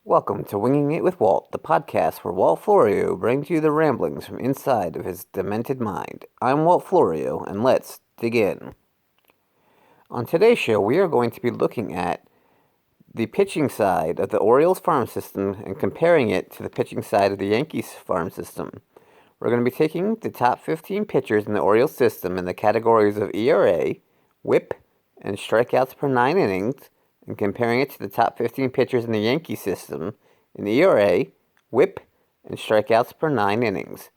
Welcome to Winging It with Walt, the podcast where Walt Florio brings you the ramblings from inside of his demented mind. I'm Walt Florio, and let's dig in. On today's show, we are going to be looking at the pitching side of the Orioles farm system and comparing it to the pitching side of the Yankees farm system. We're going to be taking the top 15 pitchers in the Orioles system in the categories of ERA, WHIP, and strikeouts per 9 innings, and comparing it to the top 15 pitchers in the Yankee system in ERA, WHIP, and strikeouts per 9 innings.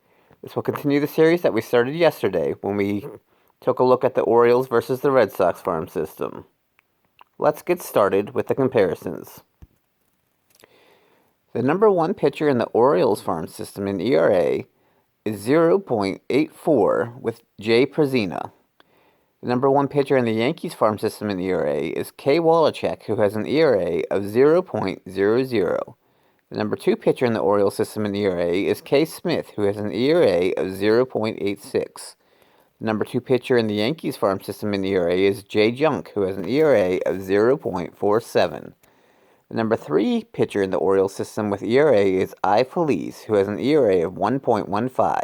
This will continue the series that we started yesterday when we took a look at the Orioles versus the Red Sox farm system. Let's get started with the comparisons. The number one pitcher in the Orioles farm system in ERA is 0.84 with Jay Prezina. The number one pitcher in the Yankees farm system in ERA is Kay Wallachek, who has an ERA of 0.00. The number two pitcher in the Orioles system in ERA is Kay Smith, who has an ERA of 0.86. The number two pitcher in the Yankees farm system in ERA is Jay Junk, who has an ERA of 0.47. The number three pitcher in the Orioles system with ERA is I. Feliz, who has an ERA of 1.15.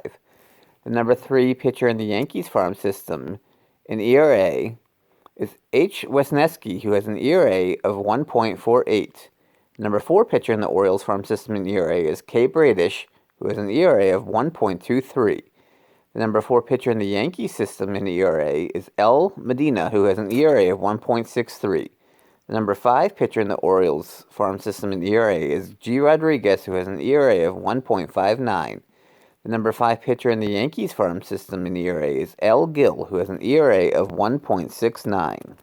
The number three pitcher in the Yankees farm system in ERA is H. Wesneski, who has an ERA of 1.48. The number four pitcher in the Orioles farm system in ERA is K. Bradish, who has an ERA of 1.23. The number four pitcher in the Yankee system in ERA is L. Medina, who has an ERA of 1.63. The number five pitcher in the Orioles farm system in ERA is G. Rodriguez, who has an ERA of 1.59. The number five pitcher in the Yankees farm system in ERA is L. Gill, who has an ERA of 1.69.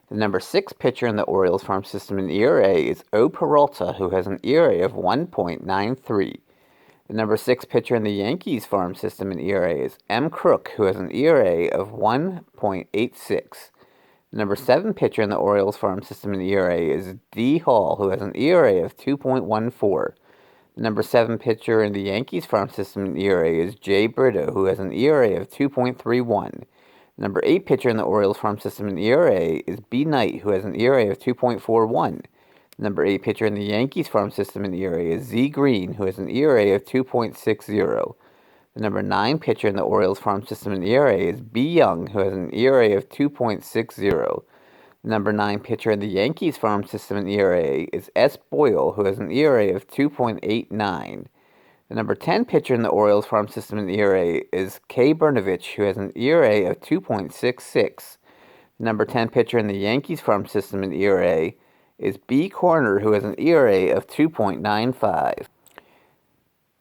The number six pitcher in the Orioles farm system in ERA is O. Peralta, who has an ERA of 1.93. The number six pitcher in the Yankees farm system in ERA is M. Crook, who has an ERA of 1.86. The number seven pitcher in the Orioles farm system in ERA is D. Hall, who has an ERA of 2.14. The number seven pitcher in the Yankees farm system in ERA is Jay Brito, who has an ERA of 2.31. The number eight pitcher in the Orioles farm system in ERA is B. Knight, who has an ERA of 2.41. The number eight pitcher in the Yankees farm system in ERA is Z. Green, who has an ERA of 2.60. The number nine pitcher in the Orioles farm system in ERA is B. Young, who has an ERA of 2.60. The number nine pitcher in the Yankees farm system in ERA is S. Boyle, who has an ERA of 2.89. The number 10 pitcher in the Orioles farm system in ERA is K. Bernovich, who has an ERA of 2.66. The number 10 pitcher in the Yankees farm system in ERA is B. Corner, who has an ERA of 2.95.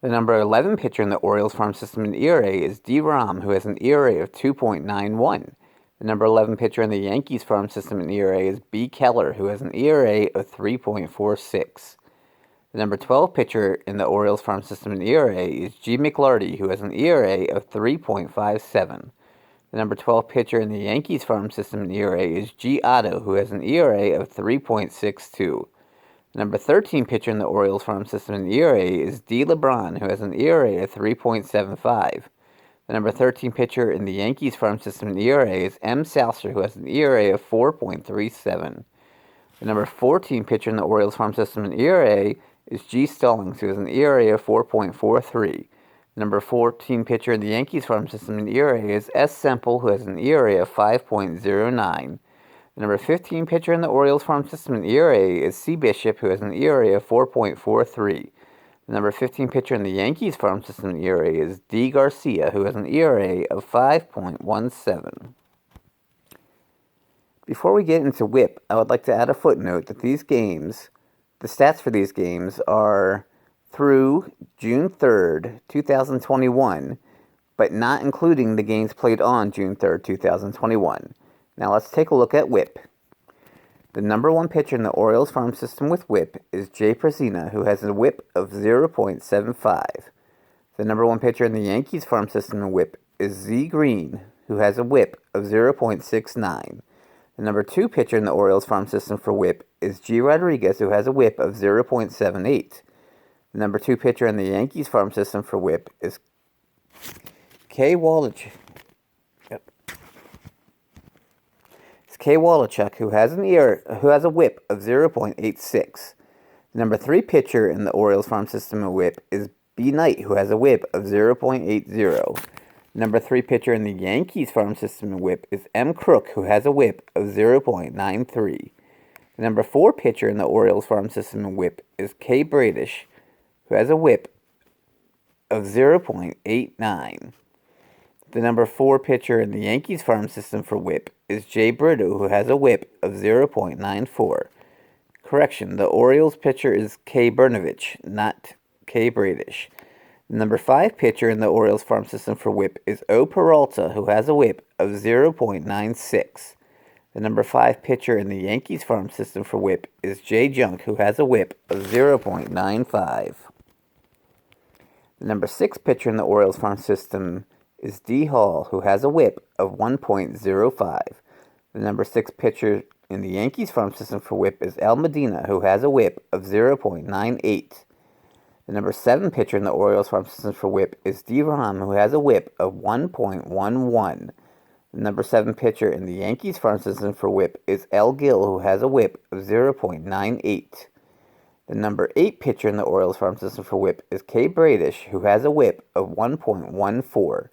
The number 11 pitcher in the Orioles farm system in ERA is D. Rom, who has an ERA of 2.91. The number 11 pitcher in the Yankees farm system in ERA is B. Keller, who has an ERA of 3.46. The number 12 pitcher in the Orioles farm system in ERA is G. McLarty, who has an ERA of 3.57. The number 12 pitcher in the Yankees farm system in ERA is G. Otto, who has an ERA of 3.62. The number 13 pitcher in the Orioles farm system in ERA is D. LeBron, who has an ERA of 3.75. The number 13 pitcher in the Yankees farm system in ERA is M. Souser, who has an ERA of 4.37. The number 14 pitcher in the Orioles farm system in ERA is G. Stallings, who has an ERA of 4.43. The number 14 pitcher in the Yankees farm system in ERA is S. Semple, who has an ERA of 5.09. The number 15 pitcher in the Orioles farm system in ERA is C. Bishop, who has an ERA of 4.43. The number 15 pitcher in the Yankees farm system in ERA is D. Garcia, who has an ERA of 5.17. Before we get into WHIP, I would like to add a footnote that these games, the stats for these games are through June 3rd, 2021, but not including the games played on June 3rd, 2021. Now let's take a look at WHIP. The number one pitcher in the Orioles farm system with WHIP is Jay Prezina, who has a WHIP of 0.75. The number one pitcher in the Yankees farm system in WHIP is Z. Green, who has a WHIP of 0.69. The number two pitcher in the Orioles farm system for WHIP is G. Rodriguez, who has a WHIP of 0.78. The number two pitcher in the Yankees farm system for WHIP is Kay Wallachek. Kay Wallachek, who has a WHIP of 0.86. The number 3 pitcher in the Orioles farm system in WHIP is B. Knight, who has a WHIP of 0.80. Number 3 pitcher in the Yankees farm system in WHIP is M. Crook, who has a WHIP of 0.93. The number 4 pitcher in the Orioles farm system in WHIP is K. Bradish, who has a WHIP of 0.89. The number 4 pitcher in the Yankees farm system for WHIP is Jay Brito, who has a WHIP of 0.94. Correction, the Orioles pitcher is K. Bernovich, not K. Bradish. The number 5 pitcher in the Orioles farm system for WHIP is O. Peralta, who has a WHIP of 0.96. The number 5 pitcher in the Yankees farm system for WHIP is Jay Junk, who has a WHIP of 0.95. The number 6 pitcher in the Orioles farm system is D. Hall, who has a WHIP of 1.05. The number 6 pitcher in the Yankees farm system for WHIP is Al Medina, who has a WHIP of 0.98. The number 7 pitcher in the Orioles farm system for WHIP is D. Rom, who has a WHIP of 1.11. The number 7 pitcher in the Yankees farm system for WHIP is L. Gill, who has a WHIP of 0.98. The number 8 pitcher in the Orioles farm system for WHIP is K. Bradish, who has a WHIP of 1.14.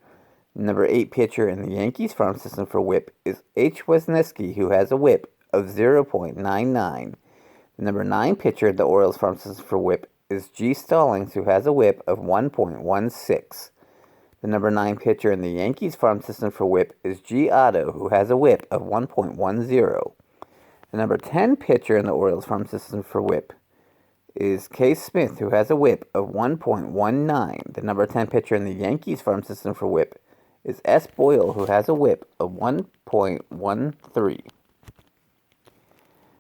The number 8 pitcher in the Yankees farm system for WHIP is H. Wisniewski, who has a WHIP of 0.99. The number 9 pitcher in the Orioles farm system for WHIP is G. Stallings, who has a WHIP of 1.16. The number 9 pitcher in the Yankees farm system for WHIP is G. Otto, who has a WHIP of 1.10. The number 10 pitcher in the Orioles farm system for WHIP is K. Smith, who has a WHIP of 1.19. The number 10 pitcher in the Yankees farm system for WHIP is S. Boyle, who has a WHIP of 1.13.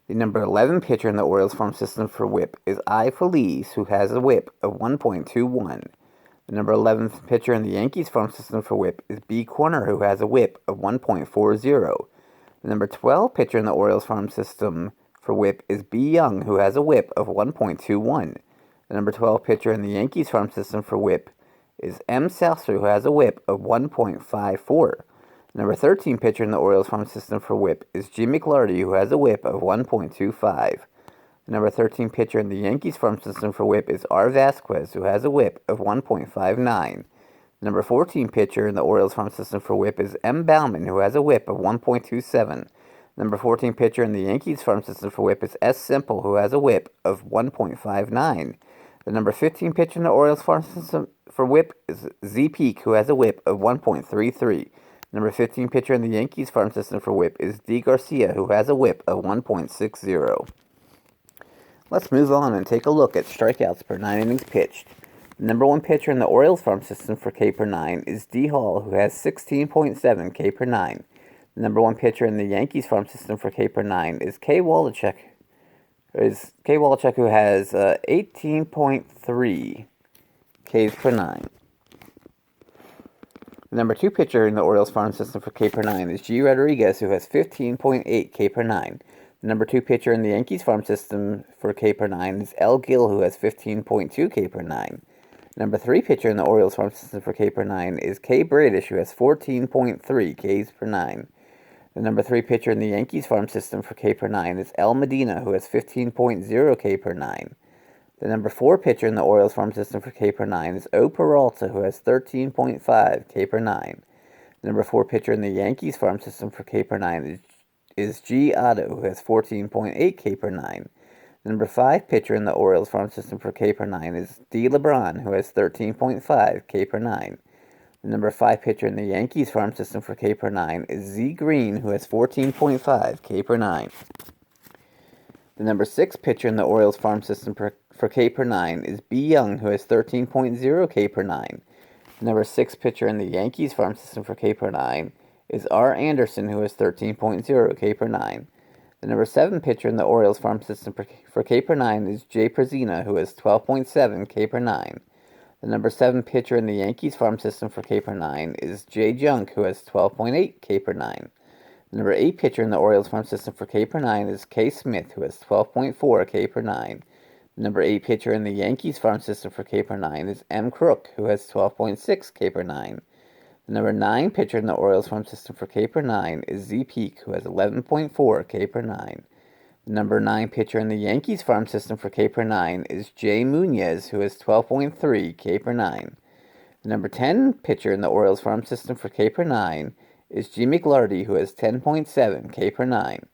The number 11 pitcher in the Orioles farm system for WHIP is I. Feliz, who has a WHIP of 1.21. The number 11 pitcher in the Yankees farm system for WHIP is B. Corner, who has a WHIP of 1.40. The number 12 pitcher in the Orioles farm system for WHIP is B. Young, who has a WHIP of 1.21. The number 12 pitcher in the Yankees farm system for WHIP is M. Salser, who has a WHIP of 1.54. The number 13 pitcher in the Orioles farm system for WHIP is G. McLarty, who has a WHIP of 1.25. The number 13 pitcher in the Yankees farm system for WHIP is R. Vasquez, who has a WHIP of 1.59. The number 14 pitcher in the Orioles farm system for WHIP is M. Bauman, who has a WHIP of 1.27. Number 14 pitcher in the Yankees farm system for WHIP is S. Simple, who has a WHIP of 1.59. The number 15 pitcher in the Orioles farm system for WHIP is Z. Peak, who has a WHIP of 1.33. Number 15 pitcher in the Yankees farm system for WHIP is D. Garcia, who has a WHIP of 1.60. Let's move on and take a look at strikeouts per 9 innings pitched. The number 1 pitcher in the Orioles farm system for K per 9 is D. Hall, who has 16.7 K per 9. The number 1 pitcher in the Yankees farm system for K per 9 is K. Wallachek, who has 18.3 Ks per 9. The number 2 pitcher in the Orioles farm system for K per 9 is G. Rodriguez, who has 15.8 K per 9. The number 2 pitcher in the Yankees farm system for K per 9 is L. Gill, who has 15.2 K per 9. The number 3 pitcher in the Orioles farm system for K per 9 is K. Bradish, who has 14.3 Ks per 9. The number 3 pitcher in the Yankees farm system for K per 9 is Al Medina, who has 15.0 K per 9. The number 4 pitcher in the Orioles farm system for K per 9 is O. Peralta, who has 13.5 K per 9. The number 4 pitcher in the Yankees farm system for K per 9 is G. Otto, who has 14.8 K per 9. The number 5 pitcher in the Orioles farm system for K per 9 is D. LeBron, who has 13.5 K per 9. The number 5 pitcher in the Yankees farm system for K per 9 is Z. Green, who has 14.5 K per 9. The number 6 pitcher in the Orioles farm system for K per 9 is B. Young, who has 13.0 K per 9. The number 6 pitcher in the Yankees farm system for K per 9 is R. Anderson, who has 13.0 K per 9. The number 7 pitcher in the Orioles farm system for K per 9 is J. Prezina, who has 12.7 K per 9. The number 7 pitcher in the Yankees farm system for K per 9 is J. Junk, who has 12.8 K per 9. The number 8 pitcher in the Orioles farm system for K per 9 is K. Smith, who has 12.4 K per 9. The number 8 pitcher in the Yankees farm system for K per 9 is M. Crook, who has 12.6 K per 9. The number 9 pitcher in the Orioles farm system for K per 9 is Z. Peak, who has 11.4 K per 9. The number 9 pitcher in the Yankees farm system for K per 9 is Jay Munoz, who has 12.3 K per 9. The number 10 pitcher in the Orioles farm system for K per 9 is G. McLarty, who has 10.7 K per 9.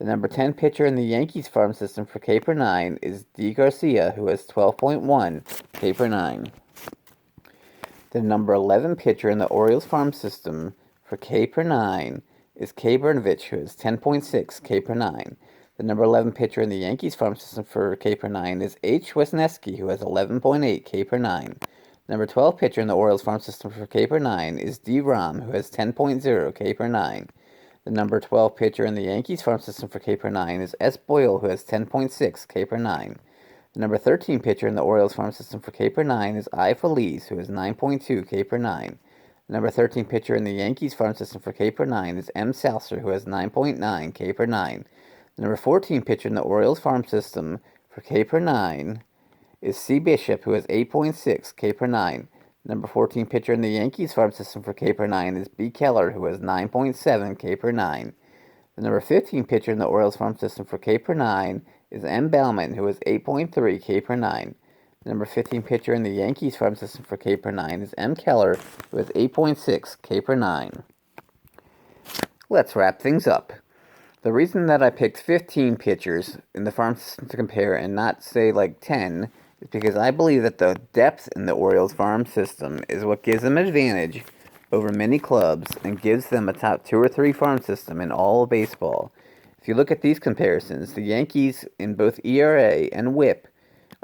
The number 10 pitcher in the Yankees farm system for K per 9 is D. Garcia, who has 12.1 K per 9. The number 11 pitcher in the Orioles farm system for K per 9 is K. Bernovich, who has 10.6 K per 9. The number 11 pitcher in the Yankees farm system for K per 9 is H. Wisniewski, who has 11.8 K per 9. The number 12 pitcher in the Orioles farm system for K per 9 is D. Rom, who has 10.0 K per 9. The number 12 pitcher in the Yankees farm system for K per 9 is S. Boyle, who has 10.6 K per 9. The number 13 pitcher in the Orioles farm system for K per 9 is I. Feliz, who has 9.2 K per 9. The number 13 pitcher in the Yankees farm system for K per 9 is M. Salser, who has 9.9 K per 9. The number 14 pitcher in the Orioles farm system for K per 9 is C. Bishop, who has 8.6 K per 9. The number 14 pitcher in the Yankees farm system for K per 9 is B. Keller, who has 9.7 K per 9. The number 15 pitcher in the Orioles farm system for K per 9 is M. Bauman, who has 8.3 K per 9. The number 15 pitcher in the Yankees farm system for K per 9 is M. Keller, who has 8.6 K per 9. Let's wrap things up. The reason that I picked 15 pitchers in the farm system to compare and not, say, like 10 is because I believe that the depth in the Orioles farm system is what gives them an advantage over many clubs and gives them a top 2 or 3 farm system in all of baseball. If you look at these comparisons, the Yankees in both ERA and WHIP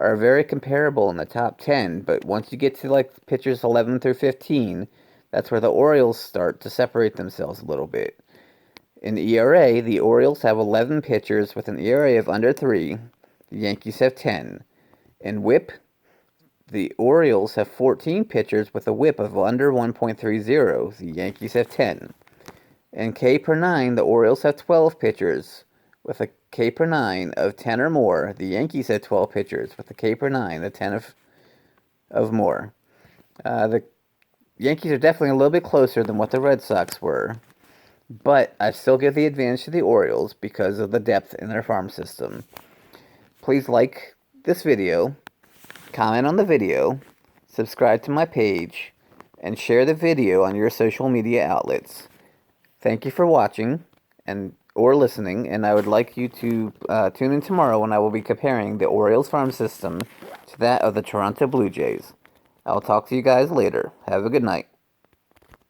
are very comparable in the top 10, but once you get to like pitchers 11 through 15, that's where the Orioles start to separate themselves a little bit. In ERA, the Orioles have 11 pitchers with an ERA of under 3. The Yankees have 10. In WHIP, the Orioles have 14 pitchers with a WHIP of under 1.30. The Yankees have 10. In K per 9, the Orioles have 12 pitchers with a K per 9 of 10 or more. The Yankees have 12 pitchers with a K per 9 of 10 of more. The Yankees are definitely a little bit closer than what the Red Sox were. But I still give the advantage to the Orioles because of the depth in their farm system. Please like this video, comment on the video, subscribe to my page, and share the video on your social media outlets. Thank you for watching or listening, and I would like you to tune in tomorrow when I will be comparing the Orioles farm system to that of the Toronto Blue Jays. I'll talk to you guys later. Have a good night.